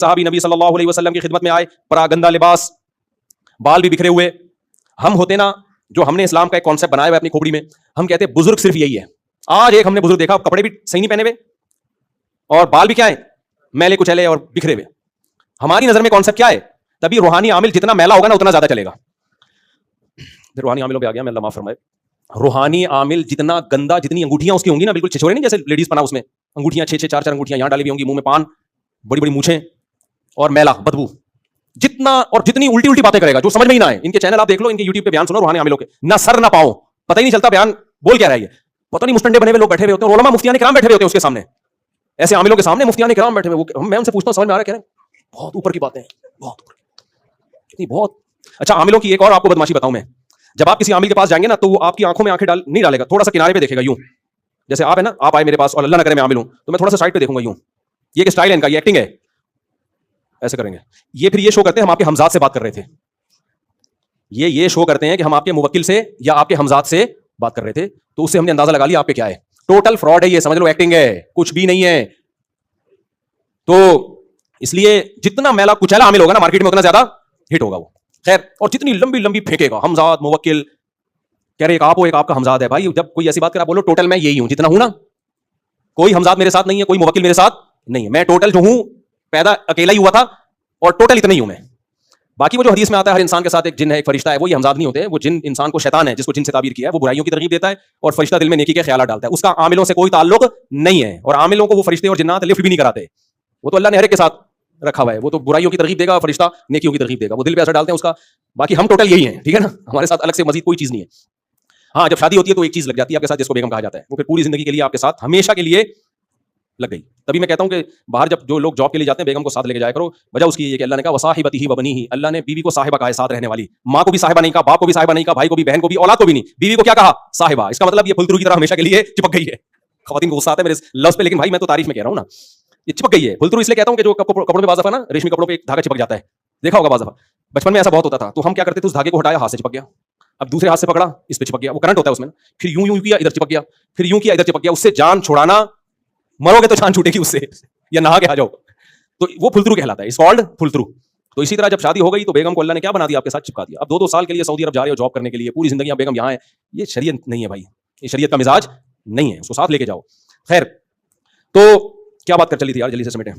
صحابی نبی صلی اللہ علیہ وسلم کی خدمت میں آئے، پرا گندا لباس، بال بھی بکھرے ہوئے. ہم ہوتے نا جو ہم نے اسلام کا ایک کانسیپٹ بنایا ہوا ہے اپنی کھوپڑی میں، ہم کہتے ہیں بزرگ صرف یہی ہے. آج ایک ہم نے بزرگ دیکھا کپڑے بھی صحیح نہیں پہنے ہوئے اور بال بھی کیا ہیں، میلے کچیلے اور بکھرے ہوئے. ہماری نظر میں کانسیپٹ کیا ہے؟ تبھی روحانی عامل جتنا میلا ہوگا نا اتنا زیادہ چلے گا. روحانی عاملوں پہ آ گیا، میں اللہ معاف فرمائے. روحانی عامل جتنا گندا، جتنی انگوٹھیاں اس کی ہوں گی نا، بالکل چھچورے نہیں جیسے لیڈیز پنا، اس میں انگوٹھیاں 6 4 انگوٹھیاں یہاں ڈالی ہوئی ہوں گی، منہ میں پان، بڑی بڑی مونچھیں اور میلا بدبو، جتنا اور جتنی الٹی الٹی باتیں کرے گا جو سمجھ میں ہی نہ آئے. ان کے چینل آپ دیکھ لو، ان کے یوٹیوب پہ بیان سنو روحانی عاملوں کے، نہ سر نہ پاؤں، پتہ ہی نہیں چلتا بیان بول کیا رہا ہے. یہ پتہ نہیں مستنڈے بنے ہوئے لوگ بیٹھے ہوئے ہوتے ہیں، علماء مفتیان کرام بیٹھے ہوئے ہوتے ہیں اس کے سامنے، ایسے عاملوں کے سامنے مفتیان کرام بیٹھے ہوئے. میں ان سے پوچھتا ہوں، سمجھ میں آ رہا ہے؟ کہہ رہے ہیں بہت اوپر کی باتیں، بہت اوپر کی بہت. اچھا عاملوں کی ایک اور آپ کو بدماشی بتاؤں میں. جب آپ کسی عامل کے پاس جائیں گے نا تو وہ آپ کی آنکھوں میں آنکھیں نہیں ڈالے گا، تھوڑا سا کنارے پہ دیکھے گا یوں. جیسے آپ ہے نا، آپ آئے میرے پاس اور اللہ نہ کرے میں عامل ہوں تو میں تھوڑا سا سائڈ پہ دیکھوں گا یوں. یہ کہ سٹائل ہے ان کا، یہ ایکٹنگ ہے، ایسے کریں گے. یہ پھر یہ شو کرتے ہیں ہم آپ کے ہمزاد سے بات کر رہے تھے. یہ شو کرتے ہیں کہ ہم آپ کے موکل سے یا آپ کے ہمزاد سے بات کر رہے تھے، تو اس سے ہم نے اندازہ لگا لیا آپ پہ کیا ہے. ٹوٹل فراڈ ہے یہ، سمجھ لو ایکٹنگ ہے، کچھ بھی نہیں ہے. تو اس لیے جتنا میلا کچیلا عامل ہوگا نا مارکیٹ میں اتنا زیادہ ہٹ ہوگا وہ. خیر، اور جتنی لمبی لمبی پھینکے گا ہمزاد موکل، کہہ رہے ایک آپ ہو ایک آپ کا ہمزاد ہے. بھائی جب کوئی ایسی بات کرا بولو ٹوٹل میں یہی ہوں جتنا ہوں نا، کوئی ہمزاد میرے ساتھ نہیں ہے، کوئی موکل میرے ساتھ نہیں ہے. میں ٹوٹل جو ہوں پیدا اکیلا ہی ہوا تھا اور ٹوٹل اتنا ہی ہوں میں. باقی وہ جو حدیث میں آتا ہے ہر انسان کے ساتھ ایک جن ہے، ایک فرشتہ ہے، وہ یہ ہمزاد نہیں ہوتے. وہ جن انسان کو شیطان ہے، جس کو جن سے تعبیر کیا ہے، وہ برائیوں کی ترغیب دیتا ہے اور فرشتہ دل میں نیکی کے خیالات ڈالتا ہے. اس کا عاملوں سے کوئی تعلق نہیں ہے، اور عاملوں کو وہ فرشتے اور جنات لفٹ بھی نہیں کراتے. وہ تو اللہ نے ہر ایک کے ساتھ رکھا ہوا ہے. وہ تو برائیوں کی ترغیب دے گا، فرشتہ نیکیوں کی ترغیب دے گا، وہ دل پہ اثر ڈالتے ہیں اس کا. باقی ہم ٹوٹل یہی ہیں، ٹھیک ہے نا، ہمارے ساتھ الگ سے مزید کوئی چیز نہیں ہے. ہاں جب شادی ہوتی ہے تو ایک چیز لگ جاتی ہے آپ کے ساتھ، جس کو بیگم کہا جاتا ہے. وہ پھر پوری زندگی کے لیے آپ کے ساتھ ہمیشہ کے لیے لگ گئی. تبھی میں کہتا ہوں کہ باہر جب جو لوگ جاب کے لیے جاتے ہیں بیگم کو ساتھ لے کے جایا کرو. وجہ اس کی یہ کہ اللہ نے کہا وصاحبتہ وبنیہ، اللہ نے بیوی کو صاحبہ کہا ہے، ساتھ رہنے والی. ماں کو بھی صاحبہ نہیں کہا، باپ کو بھی صاحبہ نہیں کہا، بھائی کو بھی، بہن کو بھی، اولاد کو بھی نہیں. بیوی کو کیا کہا؟ صاحبہ. اس کا مطلب یہ پھلترو کی طرح ہمیشہ کے لیے چپک گئی ہے. خواتین کو غصہ آتا ہے میرے لفظ پہ، لیکن بھائی میں تو تعریف میں کہہ رہا ہوں نا، یہ چپک گئی ہے. پھلترو اس لیے کہتا ہوں کہ جو کپڑوں پہ بعض دفعہ نا ریشمی کپڑوں پہ ایک دھاگا چپک جاتا ہے، دیکھا ہوگا بعض دفعہ بچپن میں ایسا بہت ہوتا تھا. تو ہم کیا کرتے تھے، اس دھاگے کو ہٹایا، ہاتھ سے چپک گیا. اب دوسرے ہاتھ سے پکڑا، اس پہ چپک گیا. وہ کرنٹ ہوتا ہے اس میں. پھر یوں یوں کیا، ادھر چپک گیا. پھر یوں کیا، ادھر چپک گیا. اس سے جان چھڑانا، مرو گے تو جان چھوٹے گی اس سے، یا نہا کے آ جاؤ. تو وہ پھلترو کہلاتا ہے، اس کالڈ پھلترو. تو اسی طرح جب شادی ہو گئی تو بیگم کو اللہ نے کیا بنا دیا، آپ کے ساتھ چپکا دیا. اب 2 سال کے لیے سعودی عرب جا رہے ہو جاب کرنے کے لیے، پوری زندگی بیگم یہاں ہے. یہ شریعت نہیں ہے بھائی، یہ شریعت کا مزاج نہیں ہے. اس کو ساتھ لے کے جاؤ. خیر، تو کیا بات کر چلی تھی یار، جلدی سے سمیٹیں.